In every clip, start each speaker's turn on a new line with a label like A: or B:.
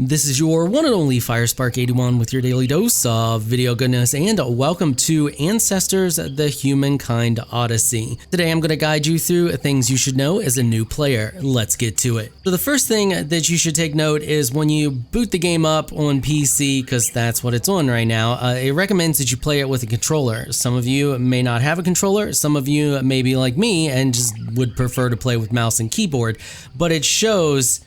A: This is your one and only FireSpark81 with your daily dose of video goodness, and welcome to Ancestors: The Humankind Odyssey. Today I'm going to guide you through things you should know as a new player. Let's get to it. So the first thing that you should take note is when you boot the game up on PC, because that's what it's on right now, it recommends that you play it with a controller. Some of you may not have a controller, some of you may be like me and just would prefer to play with mouse and keyboard, but it shows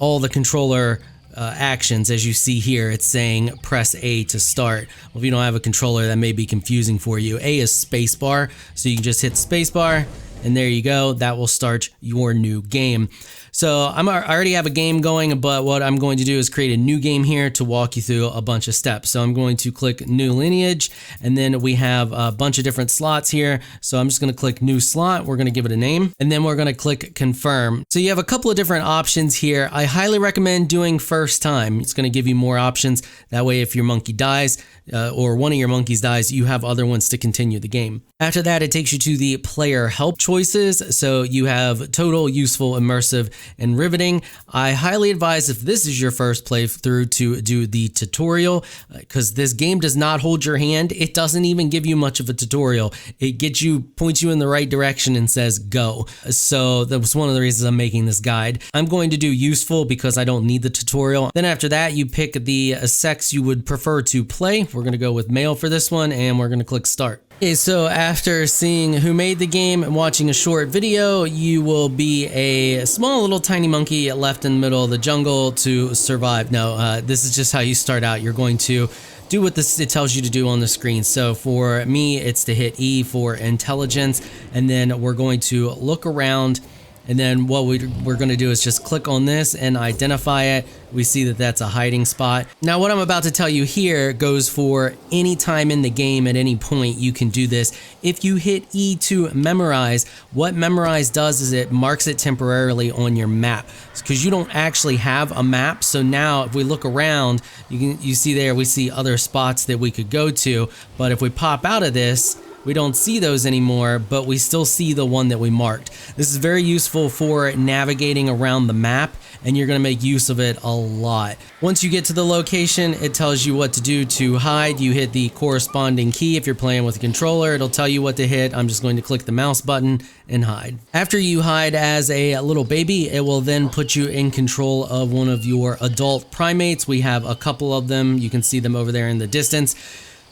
A: all the controller actions. As you see here, it's saying press A to start. Well, if you don't have a controller, that may be confusing for you. A is spacebar, so you can just hit spacebar and there you go. That will start your new game. So I already have a game going, but what I'm going to do is create a new game here to walk you through a bunch of steps. So I'm going to click new lineage, and then we have a bunch of different slots here. So I'm just going to click new slot. We're going to give it a name, and then we're going to click confirm. So you have a couple of different options here. I highly recommend doing first time. It's going to give you more options. That way, if your monkey dies, or one of your monkeys dies, you have other ones to continue the game. After that, it takes you to the player help choices. So you have total, useful, immersive, and riveting. I highly advise, if this is your first playthrough, to do the tutorial, because this game does not hold your hand. It doesn't even give you much of a tutorial. It points you in the right direction and says go. So that was one of the reasons I'm making this guide. I'm going to do useful because I don't need the tutorial. Then after that, you pick the sex you would prefer to play. We're going to go with male for this one, and we're going to click start. Okay, so after seeing who made the game and watching a short video, you will be a small little tiny monkey left in the middle of the jungle to survive. No, this is just how you start out. You're going to do what it tells you to do on the screen. So for me, it's to hit E for intelligence, and then we're going to look around. And then what we're going to do is just click on this and identify it. We see that that's a hiding spot. Now, what I'm about to tell you here goes for any time in the game. At any point, you can do this. If you hit E to memorize, what memorize does is it marks it temporarily on your map, because you don't actually have a map. So now if we look around, you see there, we see other spots that we could go to. But if we pop out of this, we don't see those anymore, but we still see the one that we marked. This is very useful for navigating around the map, and you're going to make use of it a lot. Once you get to the location, it tells you what to do to hide. You hit the corresponding key. If you're playing with a controller, it'll tell you what to hit. I'm just going to click the mouse button and hide. After you hide as a little baby, it will then put you in control of one of your adult primates. We have a couple of them. You can see them over there in the distance.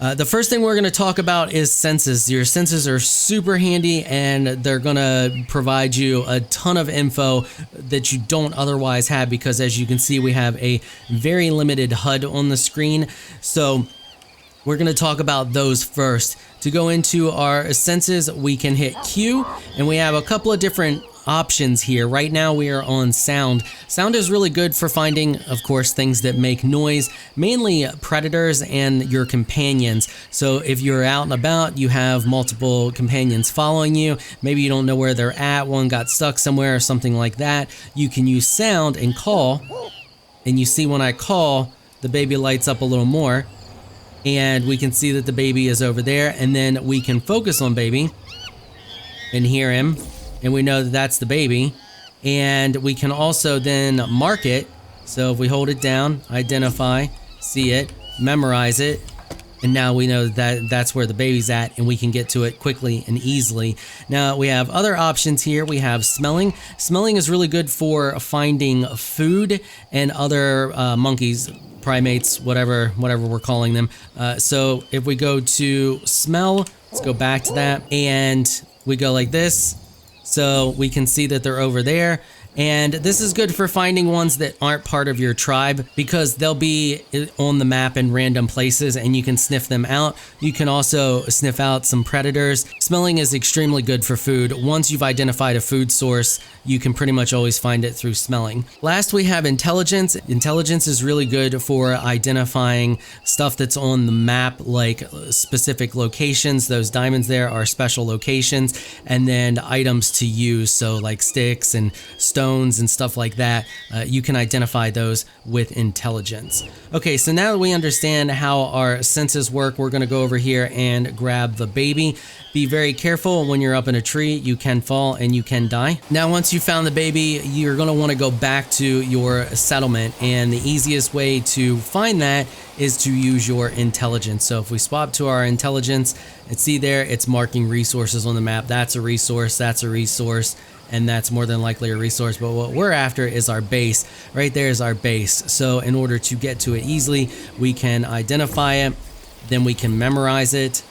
A: The first thing we're going to talk about is senses. Your senses are super handy, and they're going to provide you a ton of info that you don't otherwise have, because as you can see, we have a very limited HUD on the screen. So we're going to talk about those first. To go into our senses, we can hit Q, and we have a couple of different options here. Right now we are on sound. Sound is really good for finding, of course, things that make noise, mainly predators and your companions. So if you're out and about, you have multiple companions following you, maybe you don't know where they're at, one got stuck somewhere or something like that, you can use sound and call, and you see when I call, the baby lights up a little more, and we can see that the baby is over there, and then we can focus on baby and hear him, and we know that that's the baby. And we can also then mark it. So if we hold it down, identify, see it, memorize it, and now we know that that's where the baby's at, and we can get to it quickly and easily. Now we have other options here. We have smelling. Smelling is really good for finding food and other monkeys, primates, whatever we're calling them. So if we go to smell, let's go back to that, and we go like this. So we can see that they're over there. And this is good for finding ones that aren't part of your tribe, because they'll be on the map in random places and you can sniff them out. You can also sniff out some predators. Smelling is extremely good for food. Once you've identified a food source, you can pretty much always find it through smelling. Last, we have intelligence. Intelligence is really good for identifying stuff that's on the map, like specific locations. Those diamonds there are special locations, and then items to use, so like sticks and stones stones and stuff like that, you can identify those with intelligence. Okay, so now that we understand how our senses work, we're going to go over here and grab the baby. Be very careful when you're up in a tree. You can fall and you can die. Now, once you found the baby, you're going to want to go back to your settlement, and the easiest way to find that is to use your intelligence. So if we swap to our intelligence, see there, it's marking resources on the map. That's a resource, that's a resource, and that's more than likely a resource. But what we're after is our base. Right there is our base. So in order to get to it easily, we can identify it, then we can memorize it.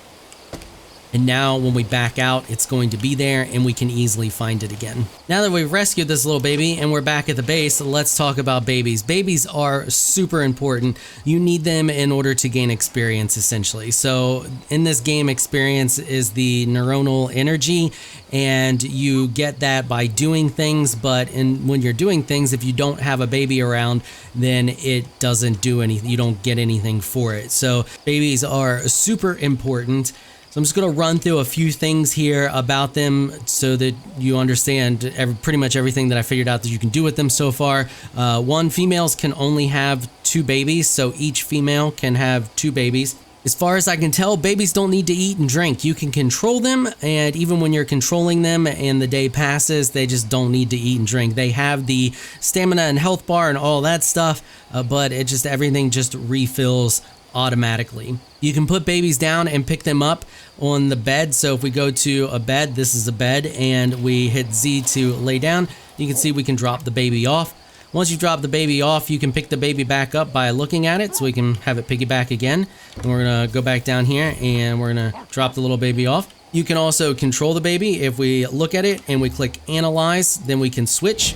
A: And now when we back out, it's going to be there and we can easily find it again. Now that we've rescued this little baby and we're back at the base, let's talk about babies. Babies are super important. You need them in order to gain experience, essentially. So in this game, experience is the neuronal energy, and you get that by doing things. But when you're doing things, if you don't have a baby around, then it doesn't do anything. You don't get anything for it. So babies are super important. So I'm just going to run through a few things here about them so that you understand pretty much everything that I figured out that you can do with them so far. One, females can only have 2 babies, so each female can have 2 babies. As far as I can tell, babies don't need to eat and drink. You can control them, and even when you're controlling them and the day passes, they just don't need to eat and drink. They have the stamina and health bar and all that stuff, but everything just refills automatically. You can put babies down and pick them up on the bed. So if we go to a bed, this is a bed, and we hit Z to lay down, you can see we can drop the baby off. Once you drop the baby off, you can pick the baby back up by looking at it, so we can have it piggyback again. And we're gonna go back down here and we're gonna drop the little baby off. You can also control the baby. If we look at it and we click analyze, then we can switch.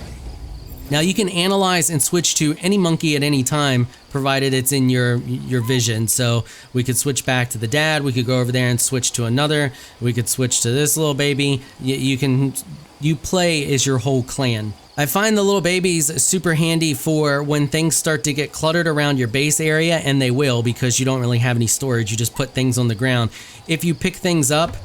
A: Now you can analyze and switch to any monkey at any time, provided it's in your vision. So we could switch back to the dad, we could go over there and switch to another, we could switch to this little baby. You play as your whole clan. I find the little babies super handy for when things start to get cluttered around your base area, and they will, because you don't really have any storage. You just put things on the ground. If you pick things up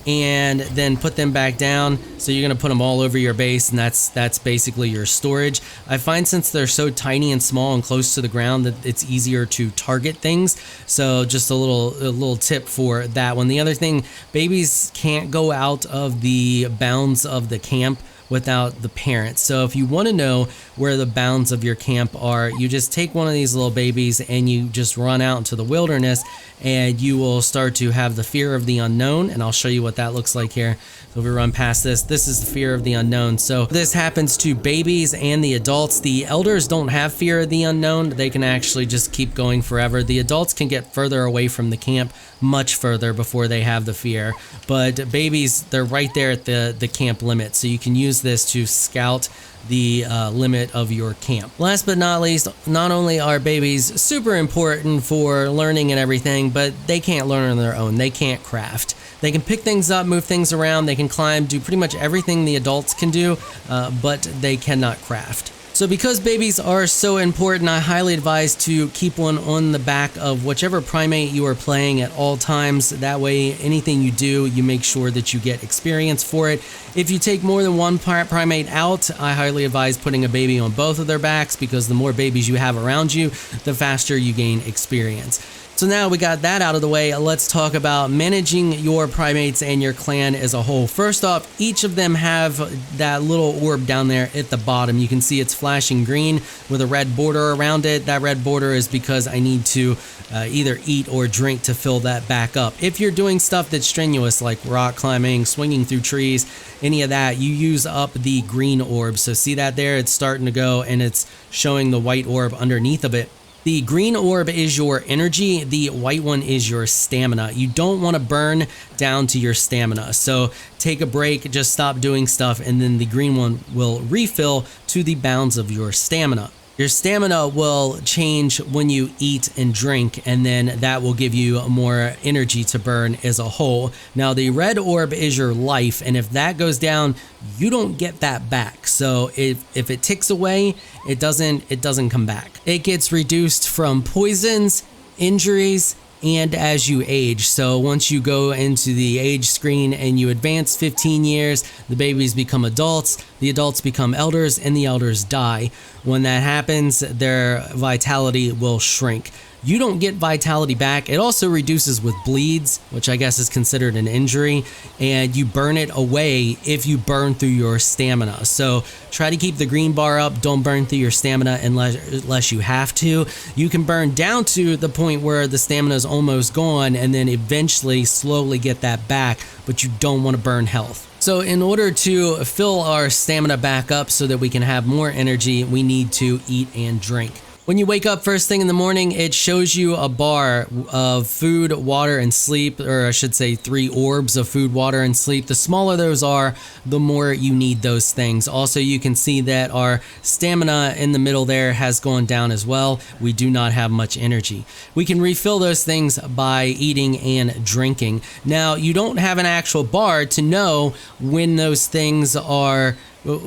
A: and then put them back down, so you're gonna put them all over your base, and that's basically your storage. I find since they're so tiny and small and close to the ground that it's easier to target things. So just a little tip for that one. The other thing, babies can't go out of the bounds of the camp without the parents. So if you want to know where the bounds of your camp are, you just take one of these little babies and you just run out into the wilderness, and you will start to have the fear of the unknown. And I'll show you what that looks like here. So if we run past this, this is the fear of the unknown. So this happens to babies and the adults. The elders don't have fear of the unknown. They can actually just keep going forever. The adults can get further away from the camp, much further, before they have the fear. But babies, they're right there at the camp limit. So you can use this to scout the limit of your camp. Last but not least, not only are babies super important for learning and everything, but they can't learn on their own. They can't craft. They can pick things up, move things around, they can climb, do pretty much everything the adults can do, but they cannot craft. So because babies are so important, I highly advise to keep one on the back of whichever primate you are playing at all times. That way, anything you do, you make sure that you get experience for it. If you take more than one primate out, I highly advise putting a baby on both of their backs, because the more babies you have around you, the faster you gain experience. So now we got that out of the way, let's talk about managing your primates and your clan as a whole. First off, each of them have that little orb down there at the bottom. You can see it's flashing green with a red border around it. That red border is because I need to either eat or drink to fill that back up. If you're doing stuff that's strenuous, like rock climbing, swinging through trees, any of that, you use up the green orb. So see that there? It's starting to go, and it's showing the white orb underneath of it. The green orb is your energy, the white one is your stamina. You don't want to burn down to your stamina. So take a break, just stop doing stuff, and then the green one will refill to the bounds of your stamina. Your stamina will change when you eat and drink, and then that will give you more energy to burn as a whole. Now the red orb is your life, and if that goes down, you don't get that back. So if it ticks away, it doesn't come back. It gets reduced from poisons, injuries, and as you age. So once you go into the age screen and you advance 15 years, the babies become adults, the adults become elders, and the elders die. When that happens, their vitality will shrink. You don't get vitality back. It also reduces with bleeds, which I guess is considered an injury, and you burn it away if you burn through your stamina. So try to keep the green bar up. Don't burn through your stamina unless you have to. You can burn down to the point where the stamina is almost gone and then eventually slowly get that back, but you don't want to burn health. So in order to fill our stamina back up so that we can have more energy, we need to eat and drink. When you wake up first thing in the morning, it shows you a bar of food, water, and sleep, or I should say 3 orbs of food, water, and sleep. The smaller those are, the more you need those things. Also, you can see that our stamina in the middle there has gone down as well. We do not have much energy. We can refill those things by eating and drinking. Now, you don't have an actual bar to know when those things are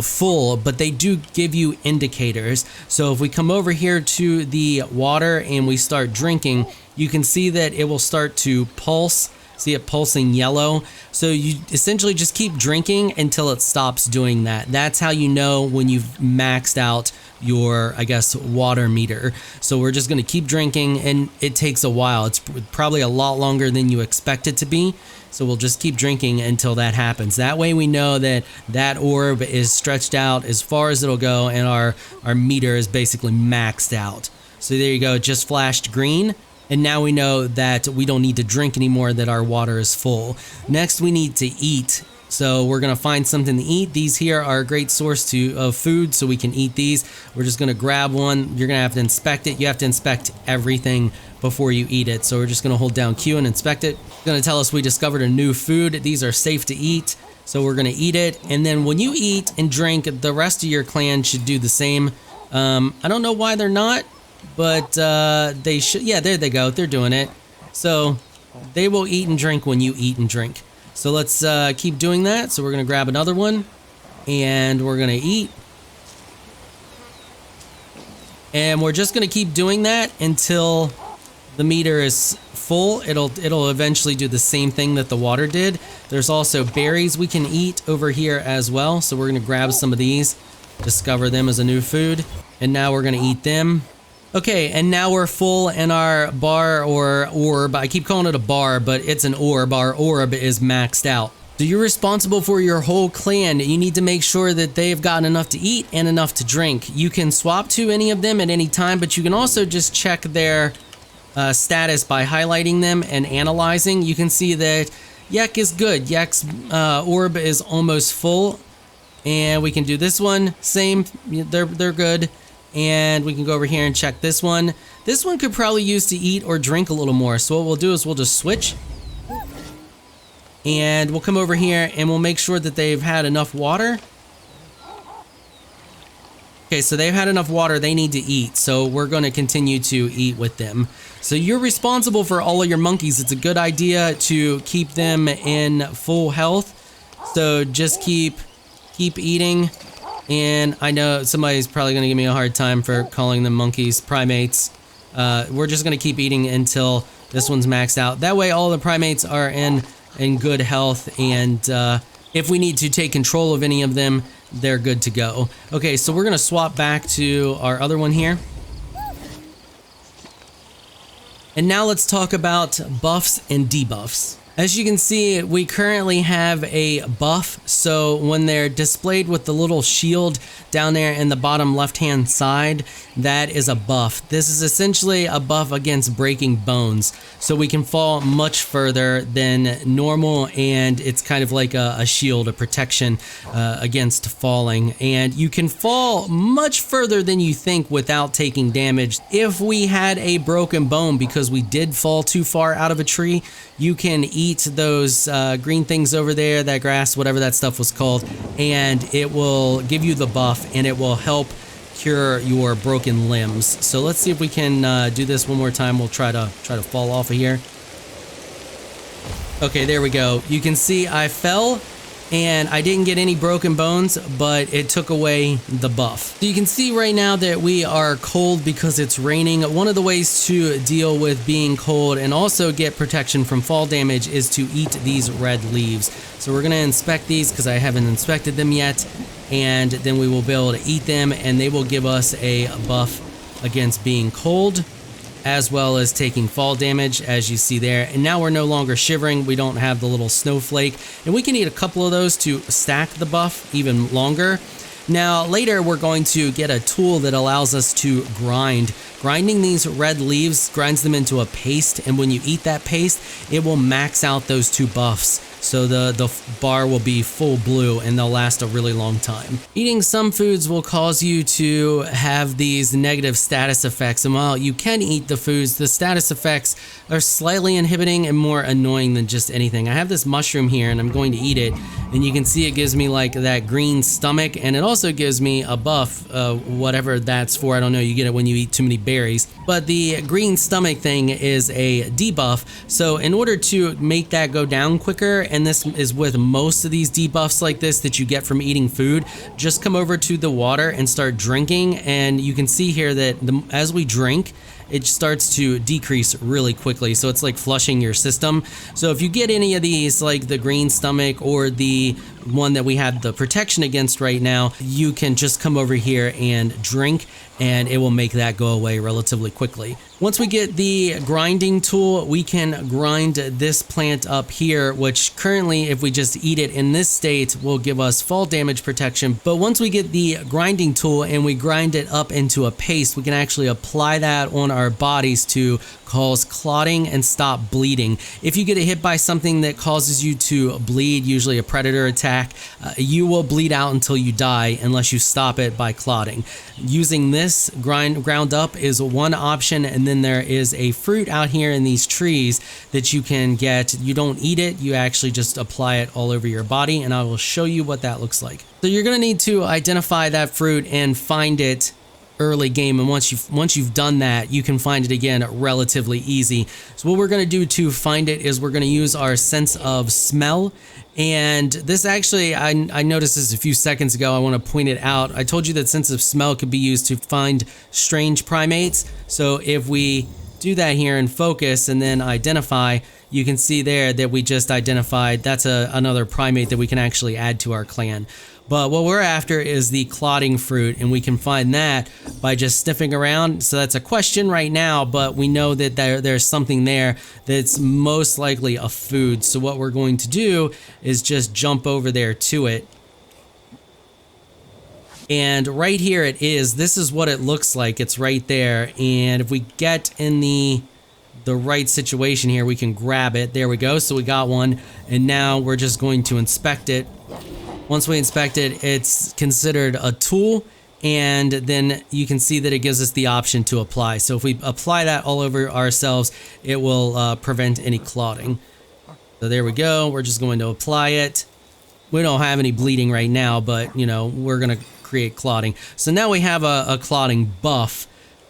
A: full, but they do give you indicators. So if we come over here to the water and we start drinking, you can see that it will start to pulse. See it pulsing yellow. So you essentially just keep drinking until it stops doing that. That's how you know when you've maxed out your, I guess, water meter. So we're just going to keep drinking, and it takes a while. It's probably a lot longer than you expect it to be. So we'll just keep drinking until that happens. That way we know that that orb is stretched out as far as it'll go, and our meter is basically maxed out. So there you go, it just flashed green. And now we know that we don't need to drink anymore, that our water is full. Next, we need to eat. So we're going to find something to eat. These here are a great source of food, so we can eat these. We're just going to grab one. You're going to have to inspect it. You have to inspect everything before you eat it. So we're just going to hold down Q and inspect it. It's going to tell us we discovered a new food. These are safe to eat. So we're going to eat it. And then when you eat and drink, the rest of your clan should do the same. I don't know why they're not, but they should. Yeah, there they go. They're doing it. So they will eat and drink when you eat and drink. So let's keep doing that. So we're going to grab another one and we're going to eat. And we're just going to keep doing that until the meter is full. It'll eventually do the same thing that the water did. There's also berries we can eat over here as well. So we're going to grab some of these, discover them as a new food. And now we're going to eat them. Okay, and now we're full, and our bar or orb, I keep calling it a bar, but it's an orb. Our orb is maxed out. So you're responsible for your whole clan. You need to make sure that they've gotten enough to eat and enough to drink. You can swap to any of them at any time, but you can also just check their status by highlighting them and analyzing. You can see that Yek is good. Yek's orb is almost full, and we can do this one. Same, they're good. And we can go over here and check this one. This one could probably use to eat or drink a little more. So what we'll do is we'll just switch. And we'll come over here and we'll make sure that they've had enough water. Okay, so they've had enough water. They need to eat. So we're going to continue to eat with them. So you're responsible for all of your monkeys. It's a good idea to keep them in full health. So just keep eating. And I know somebody's probably going to give me a hard time for calling them monkeys, primates. We're just going to keep eating until this one's maxed out. That way all the primates are in good health, and if we need to take control of any of them, they're good to go. Okay, so we're going to swap back to our other one here. And now let's talk about buffs and debuffs. As you can see, we currently have a buff, so when they're displayed with the little shield down there in the bottom left-hand side, that is a buff. This is essentially a buff against breaking bones, so we can fall much further than normal, and it's kind of like a shield, a protection against falling. And you can fall much further than you think without taking damage. If we had a broken bone because we did fall too far out of a tree, you can eat those green things over there, that grass, whatever that stuff was called, and it will give you the buff, and it will help cure your broken limbs. So let's see if we can do this one more time. We'll try to fall off of here. Okay, there we go. You can see I fell, and I didn't get any broken bones, but it took away the buff. So you can see right now that we are cold because it's raining. One of the ways to deal with being cold and also get protection from fall damage is to eat these red leaves. So we're going to inspect these because I haven't inspected them yet, and then we will be able to eat them, and they will give us a buff against being cold, as well as taking fall damage, as you see there. And now we're no longer shivering. We don't have the little snowflake, and we can eat a couple of those to stack the buff even longer. Now later we're going to get a tool that allows us to grind. Grinding these red leaves grinds them into a paste, and when you eat that paste, it will max out those 2 buffs. So the bar will be full blue, and they'll last a really long time. Eating some foods will cause you to have these negative status effects, and while you can eat the foods, the status effects are slightly inhibiting and more annoying than just anything. I have this mushroom here, and I'm going to eat it, and you can see it gives me like that green stomach, and it also gives me a buff, whatever that's for. I don't know, you get it when you eat too many berries. But the green stomach thing is a debuff, so in order to make that go down quicker, and this is with most of these debuffs like this that you get from eating food, just come over to the water and start drinking, and you can see here that as we drink, it starts to decrease really quickly. So it's like flushing your system. So if you get any of these, like the green stomach or the one that we have the protection against right now, you can just come over here and drink, and it will make that go away relatively quickly. Once we get the grinding tool, we can grind this plant up here, which currently, if we just eat it in this state, will give us fall damage protection. But once we get the grinding tool and we grind it up into a paste, we can actually apply that on our bodies to cause clotting and stop bleeding. If you get hit by something that causes you to bleed, usually a predator attack, you will bleed out until you die unless you stop it by clotting. Using this ground up is one option, and then there is a fruit out here in these trees that you can get. You don't eat it, you actually just apply it all over your body, and I will show you what that looks like. So you're going to need to identify that fruit and find it early game, and once you've done that, you can find it again relatively easy. So what we're going to do to find it is we're going to use our sense of smell. And this actually, I noticed this a few seconds ago. I want to point it out. I told you that sense of smell could be used to find strange primates. So if we do that here and focus and then identify, you can see there that we just identified that's another primate that we can actually add to our clan. But what we're after is the clotting fruit, and we can find that by just sniffing around. So that's a question right now, but we know that there's something there that's most likely a food. So what we're going to do is just jump over there to it. And right here it is. This is what it looks like. It's right there. And if we get in the right situation here, we can grab it. There we go. So we got one. And now we're just going to inspect it. Once we inspect it, it's considered a tool, and then you can see that it gives us the option to apply. So if we apply that all over ourselves, it will prevent any clotting. So there we go. We're just going to apply it. We don't have any bleeding right now, but you know, we're going to create clotting. So now we have a clotting buff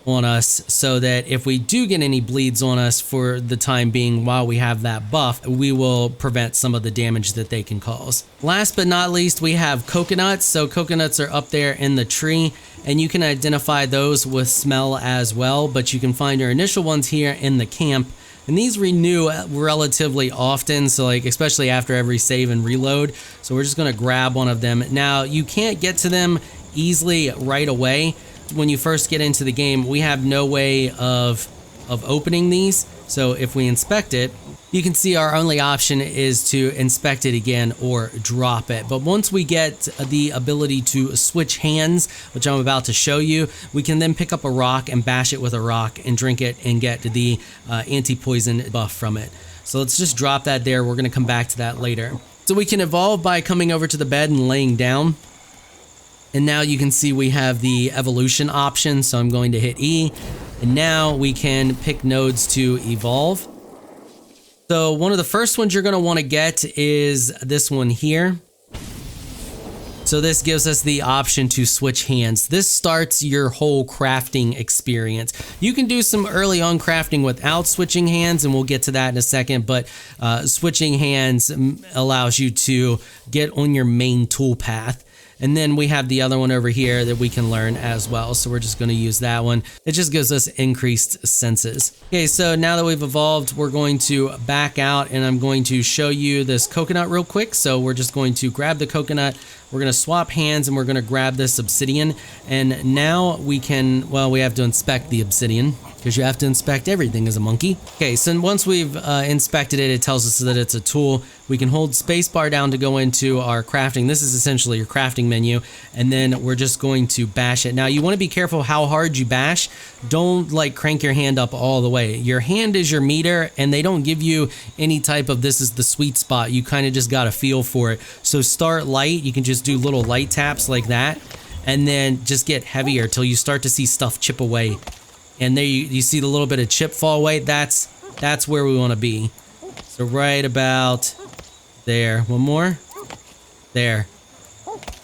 A: on us, so that if we do get any bleeds on us for the time being while we have that buff, we will prevent some of the damage that they can cause. Last but not least, we have coconuts. So coconuts are up there in the tree, and you can identify those with smell as well, but you can find your initial ones here in the camp. And these renew relatively often, so like especially after every save and reload. So we're just going to grab one of them. Now you can't get to them easily right away. When you first get into the game, we have no way of opening these. So if we inspect it, you can see our only option is to inspect it again or drop it. But once we get the ability to switch hands, which I'm about to show you, we can then pick up a rock and bash it with a rock and drink it and get the anti-poison buff from it. So let's just drop that there. We're going to come back to that later. So we can evolve by coming over to the bed and laying down. And now you can see we have the evolution option, so I'm going to hit E, and now we can pick nodes to evolve. So one of the first ones you're going to want to get is this one here. So this gives us the option to switch hands. This starts your whole crafting experience. You can do some early on crafting without switching hands, and we'll get to that in a second, but switching hands allows you to get on your main tool path. And then we have the other one over here that we can learn as well. So we're just going to use that one. It just gives us increased senses. Okay, so now that we've evolved, we're going to back out and I'm going to show you this coconut real quick. So we're just going to grab the coconut. We're going to swap hands and we're going to grab this obsidian. And now we can, well, we have to inspect the obsidian because you have to inspect everything as a monkey. Okay, so once we've inspected it, it tells us that it's a tool. We can hold spacebar down to go into our crafting. This is essentially your crafting menu, and then we're just going to bash it. Now, you want to be careful how hard you bash. Don't like crank your hand up all the way. Your hand is your meter, and they don't give you any type of this is the sweet spot. You kind of just got to feel for it. So start light. You can just do little light taps like that, and then just get heavier till you start to see stuff chip away. And there you see the little bit of chip fall away. That's where we want to be. So right about there. One more. There.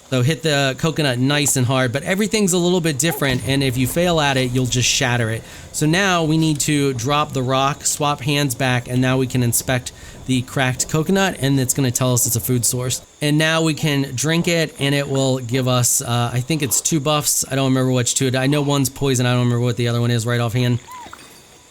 A: So hit the coconut nice and hard, but everything's a little bit different, and if you fail at it, you'll just shatter it. So now we need to drop the rock, swap hands back, and now we can inspect the cracked coconut, and it's going to tell us it's a food source. And now we can drink it, and it will give us, I think it's 2 buffs. I don't remember which 2. I know one's poison. I don't remember what the other one is right offhand.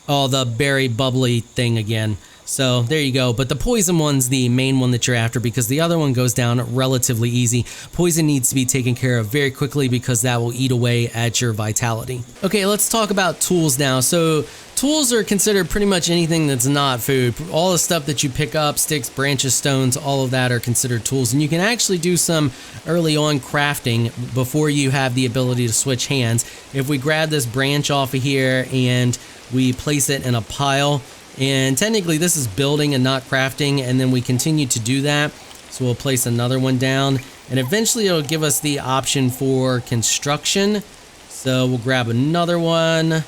A: Oh, the berry bubbly thing again. So there you go. But the poison one's the main one that you're after because the other one goes down relatively easy. Poison needs to be taken care of very quickly because that will eat away at your vitality. Okay, let's talk about tools now. So tools are considered pretty much anything that's not food. All the stuff that you pick up, sticks, branches, stones, all of that are considered tools. And you can actually do some early on crafting before you have the ability to switch hands. If we grab this branch off of here and we place it in a pile, and technically this is building and not crafting, and then we continue to do that. So we'll place another one down, and eventually it'll give us the option for construction. So we'll grab another one,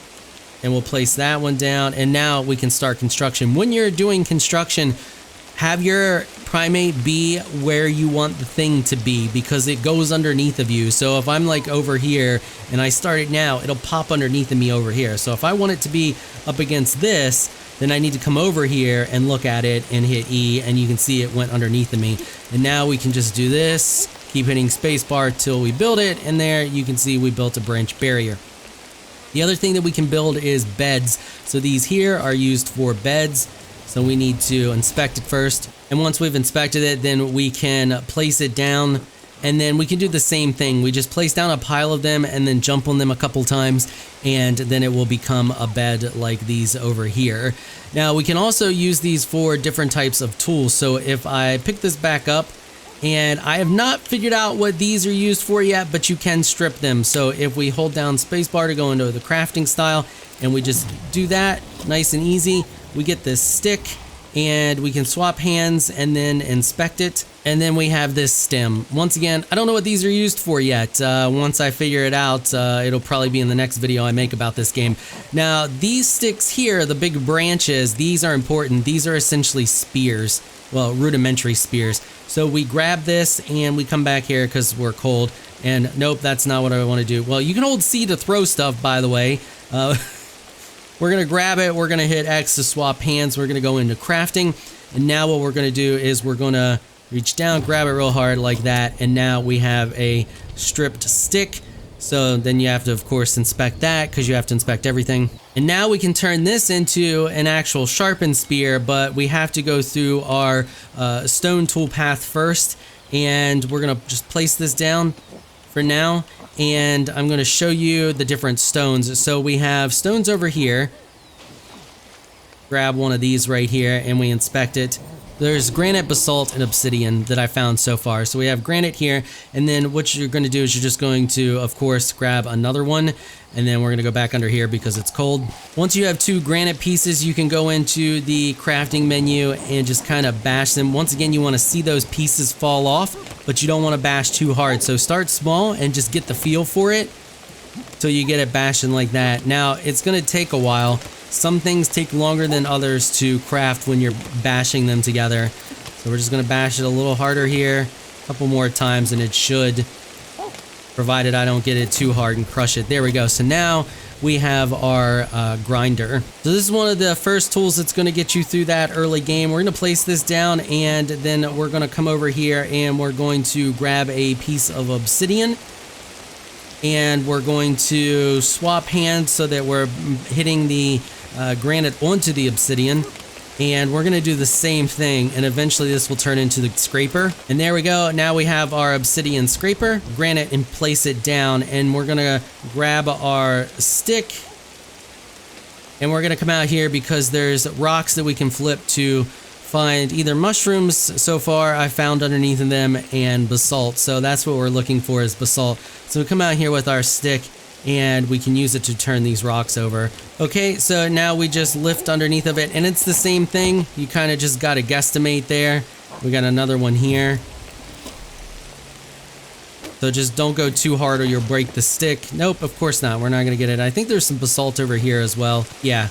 A: and we'll place that one down, and now we can start construction. When you're doing construction, have your primate be where you want the thing to be because it goes underneath of you. So if I'm like over here and I start it now, it'll pop underneath of me over here. So if I want it to be up against this, then I need to come over here and look at it and hit E, and you can see it went underneath of me. And now we can just do this, keep hitting spacebar till we build it, and there you can see we built a branch barrier. The other thing that we can build is beds. So these here are used for beds. So we need to inspect it first. And once we've inspected it, then we can place it down. And then we can do the same thing. We just place down a pile of them and then jump on them a couple times. And then it will become a bed like these over here. Now we can also use these for different types of tools. So if I pick this back up, and I have not figured out what these are used for yet, but you can strip them. So if we hold down spacebar to go into the crafting style, and we just do that nice and easy, we get this stick, and we can swap hands and then inspect it. And then we have this stem. Once again, I don't know what these are used for yet. Once I figure it out, it'll probably be in the next video I make about this game. Now, these sticks here, the big branches, these are important. These are essentially spears. Well, rudimentary spears. So we grab this and we come back here because we're cold. And nope, that's not what I want to do. Well, you can hold C to throw stuff, by the way. We're going to grab it. We're going to hit X to swap hands. We're going to go into crafting. And now what we're going to do is we're going to reach down, grab it real hard like that. And now we have a stripped stick. So then you have to, of course, inspect that because you have to inspect everything. And now we can turn this into an actual sharpened spear, but we have to go through our stone tool path first. And we're going to just place this down for now. And I'm going to show you the different stones. So we have stones over here. Grab one of these right here and we inspect it. There's granite, basalt, and obsidian that I found so far. So we have granite here, and then what you're going to do is you're just going to, of course, grab another one, and then we're going to go back under here because it's cold. Once you have 2 granite pieces, you can go into the crafting menu and just kind of bash them. Once again, you want to see those pieces fall off, but you don't want to bash too hard. So start small and just get the feel for it till you get it bashing like that. Now, it's going to take a while. Some things take longer than others to craft when you're bashing them together. So we're just going to bash it a little harder here. couple more times and it should, provided I don't get it too hard and crush it. There we go. So now we have our grinder. So this is one of the first tools that's going to get you through that early game. We're going to place this down and then we're going to come over here and we're going to grab a piece of obsidian. And we're going to swap hands so that we're hitting the granite onto the obsidian. And we're going to do the same thing, and eventually this will turn into the scraper. And there we go. Now we have our obsidian scraper, granite, and place it down. And we're going to grab our stick. And we're going to come out here because there's rocks that we can flip to find either mushrooms. So far I found underneath of them, and basalt. So that's what we're looking for, is basalt. So we come out here with our stick and we can use it to turn these rocks over. Okay, so now we just lift underneath of it, and it's the same thing. You kind of just got to guesstimate there. We got another one here. So just don't go too hard or you'll break the stick. Nope, of course not. We're not going to get it. I think there's some basalt over here as well. Yeah,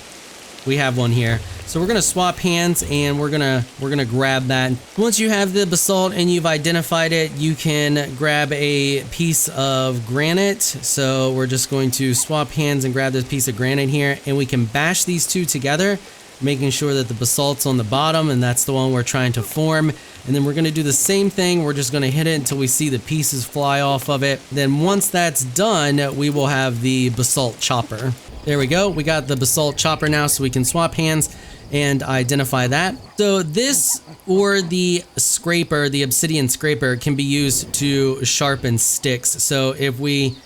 A: we have one here. So we're going to swap hands and we're going to grab that. Once you have the basalt and you've identified it, you can grab a piece of granite. So we're just going to swap hands and grab this piece of granite here, and we can bash these two together, making sure that the basalt's on the bottom, and that's the one we're trying to form. And then we're going to do the same thing. We're just going to hit it until we see the pieces fly off of it. Then once that's done, we will have the basalt chopper. There we go. We got the basalt chopper now, so we can swap hands and identify that. So this, or the scraper, the obsidian scraper, can be used to sharpen sticks. So if we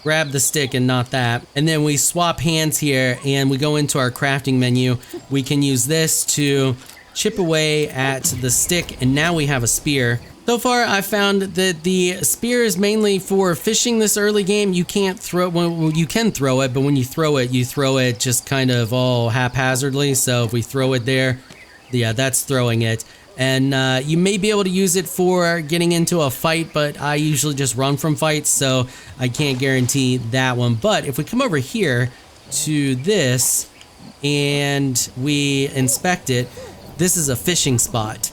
A: grab the stick and not that, and then we swap hands here and we go into our crafting menu, we can use this to chip away at the stick, and now we have a spear. So far, I found that the spear is mainly for fishing this early game. You can't throw it, well, you can throw it, but when you throw it just kind of all haphazardly. So if we throw it there, yeah, that's throwing it. And you may be able to use it for getting into a fight, but I usually just run from fights, so I can't guarantee that one. But if we come over here to this and we inspect it, this is a fishing spot.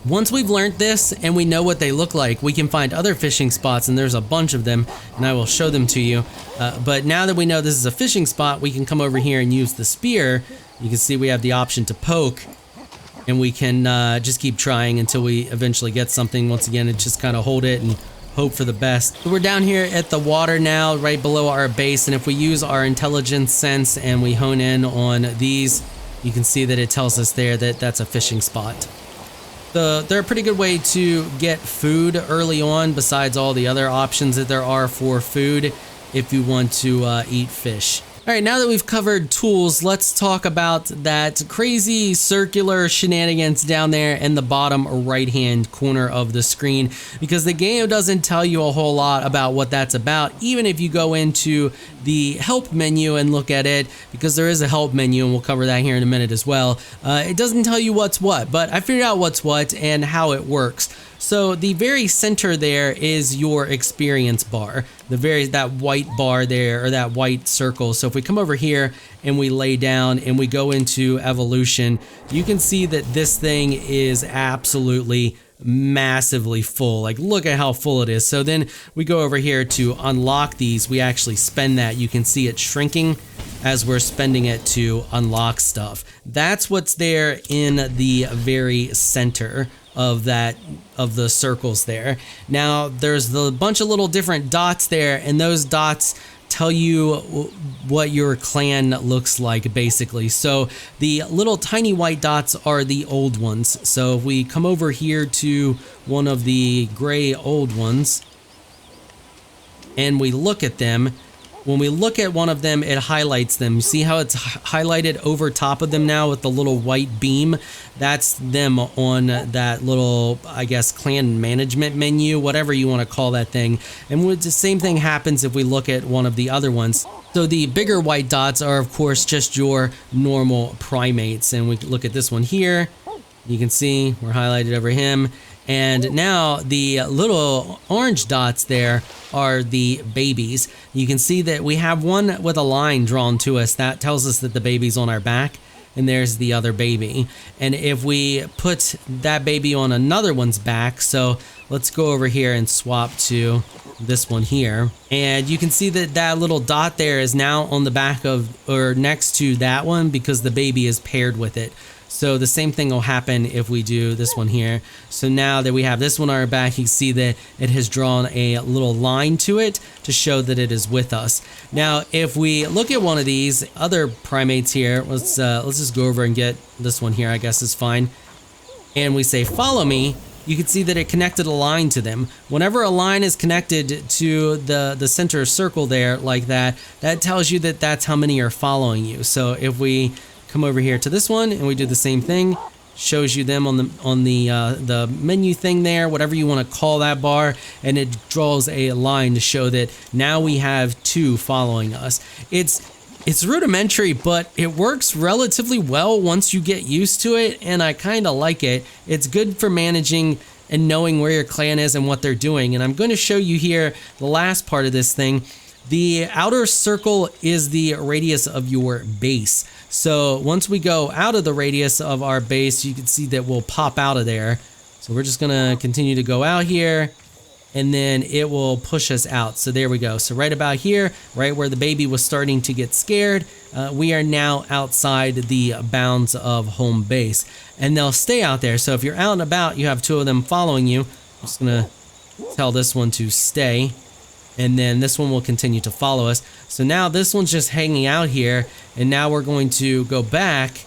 A: Once we've learned this and we know what they look like, we can find other fishing spots, and there's a bunch of them, and I will show them to you. But now that we know this is a fishing spot, we can come over here and use the spear. You can see we have the option to poke, and we can just keep trying until we eventually get something. Once again, it's just kind of hold it and hope for the best. So we're down here at the water now, right below our base, and if we use our intelligence sense and we hone in on these, you can see that it tells us there that that's a fishing spot. They're a pretty good way to get food early on, besides all the other options that there are for food if you want to eat fish. All right, now that we've covered tools, let's talk about that crazy circular shenanigans down there in the bottom right-hand corner of the screen, because the game doesn't tell you a whole lot about what that's about, even if you go into the help menu and look at it, because there is a help menu, and we'll cover that here in a minute as well. It doesn't tell you what's what, but I figured out what's what and how it works. So the very center there is your experience bar, that white bar there, or that white circle. So if we come over here and we lay down and we go into evolution, you can see that this thing is absolutely massively full. Like, look at how full it is. So then we go over here to unlock these. We actually spend that. You can see it shrinking as we're spending it to unlock stuff. That's what's there in the very center of the circles there. Now there's the bunch of little different dots there, and those dots tell you what your clan looks like, basically. So the little tiny white dots are the old ones. So if we come over here to one of the gray old ones and we look at them, when we look at one of them, it highlights them. You see how it's highlighted over top of them now with the little white beam? That's them on that little, I guess, clan management menu, whatever you want to call that thing. And the same thing happens if we look at one of the other ones. So the bigger white dots are, of course, just your normal primates. And we look at this one here. You can see we're highlighted over him. And now the little orange dots there are the babies. You can see that we have one with a line drawn to us. That tells us that the baby's on our back. and there's the other baby. And if we put that baby on another one's back, so let's go over here and swap to this one here, and you can see that that little dot there is now on the back of, or next to that one, because the baby is paired with it. So the same thing will happen if we do this one here. So now that we have this one on our back, you can see that it has drawn a little line to it to show that it is with us. Now, if we look at one of these other primates here, let's just go over and get this one here, I guess is fine. And we say, follow me. You can see that it connected a line to them. Whenever a line is connected to the center circle there like that, that tells you that that's how many are following you. So if we come over here to this one and we do the same thing, shows you them on the menu thing there, whatever you want to call that bar, and it draws a line to show that now we have 2 following us. It's rudimentary, but it works relatively well once you get used to it, and I kind of like it. It's good for managing and knowing where your clan is and what they're doing. And I'm going to show you here the last part of this thing. The outer circle is the radius of your base. So once we go out of the radius of our base, you can see that we'll pop out of there. So we're just going to continue to go out here, and then it will push us out. So there we go. So right about here, right where the baby was starting to get scared, we are now outside the bounds of home base, and they'll stay out there. So if you're out and about, you have 2 of them following you. I'm just gonna tell this one to stay, and then this one will continue to follow us. So now this one's just hanging out here, and now we're going to go back,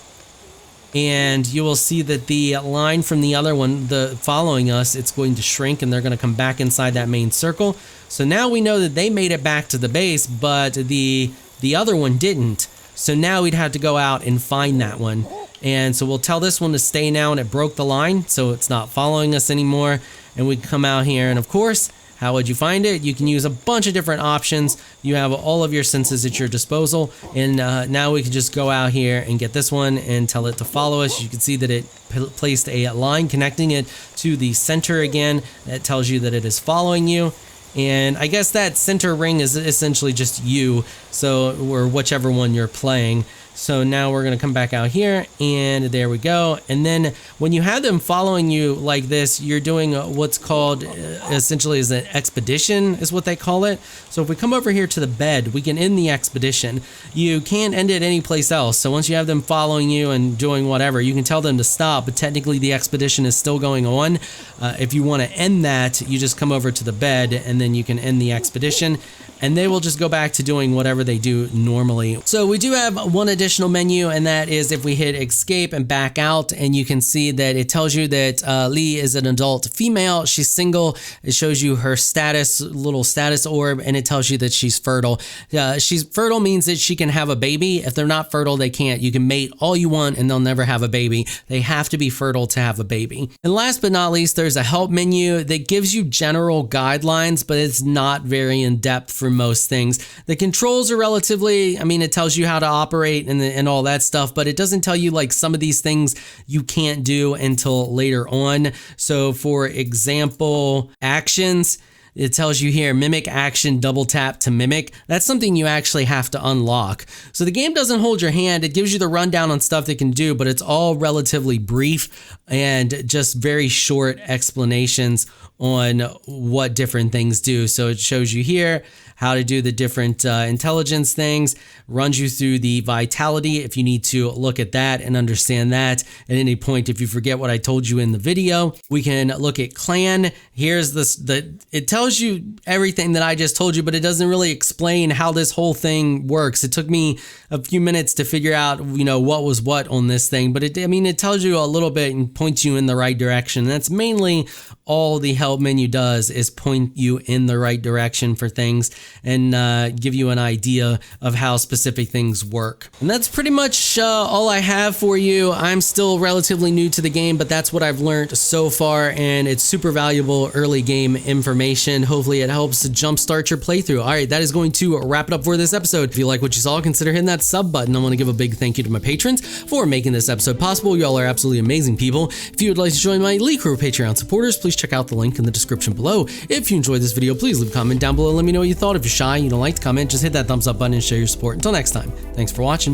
A: and you will see that the line from the other one, the following us, it's going to shrink, and they're going to come back inside that main circle. So now we know that they made it back to the base, but the other one didn't. So now we'd have to go out and find that one. And so we'll tell this one to stay now, and it broke the line, so it's not following us anymore. And we come out here, and of course, how would you find it? You can use a bunch of different options. You have all of your senses at your disposal. And now we can just go out here and get this one and tell it to follow us. You can see that it placed a line connecting it to the center again. That tells you that it is following you. And I guess that center ring is essentially just you, so, or whichever one you're playing. So now we're going to come back out here, and there we go. And then when you have them following you like this, you're doing what's called essentially is an expedition is what they call it. So if we come over here to the bed, we can end the expedition. You can't end it any place else. So once you have them following you and doing whatever, you can tell them to stop, but technically the expedition is still going on. If you want to end that, you just come over to the bed, and then you can end the expedition, and they will just go back to doing whatever they do normally. So we do have one additional menu, and that is if we hit escape and back out, and you can see that it tells you that Lee is an adult female. She's single. It shows you her status, little status orb, and it tells you that she's fertile. She's fertile means that she can have a baby. If they're not fertile, they can't. You can mate all you want, and they'll never have a baby. They have to be fertile to have a baby. And last but not least, there's a help menu that gives you general guidelines, but it's not very in depth for most things. The controls are relatively, I mean, it tells you how to operate and all that stuff, but it doesn't tell you like some of these things you can't do until later on. So for example, actions, it tells you here, mimic action, double tap to mimic. That's something you actually have to unlock. So the game doesn't hold your hand. It gives you the rundown on stuff they can do, but it's all relatively brief and just very short explanations on what different things do. So it shows you here how to do the different intelligence things, runs you through the vitality if you need to look at that and understand that at any point. If you forget what I told you in the video, we can look at clan. Here's it tells you everything that I just told you, but it doesn't really explain how this whole thing works. It took me a few minutes to figure out, what was what on this thing, but it tells you a little bit and points you in the right direction. And that's mainly all the help menu does, is point you in the right direction for things and give you an idea of how specific things work. And that's pretty much all I have for you. I'm still relatively new to the game, but that's what I've learned so far, and it's super valuable early game information. Hopefully it helps to jumpstart your playthrough. All right, that is going to wrap it up for this episode. If you like what you saw, consider hitting that sub button. I want to give a big thank you to my patrons for making this episode possible. Y'all are absolutely amazing people. If you would like to join my elite crew of Patreon supporters, please check out the link in the description below. If you enjoyed this video, please leave a comment down below. Let me know what you thought. If you're shy, you don't like to comment, just hit that thumbs up button and show your support. Until next time, thanks for watching.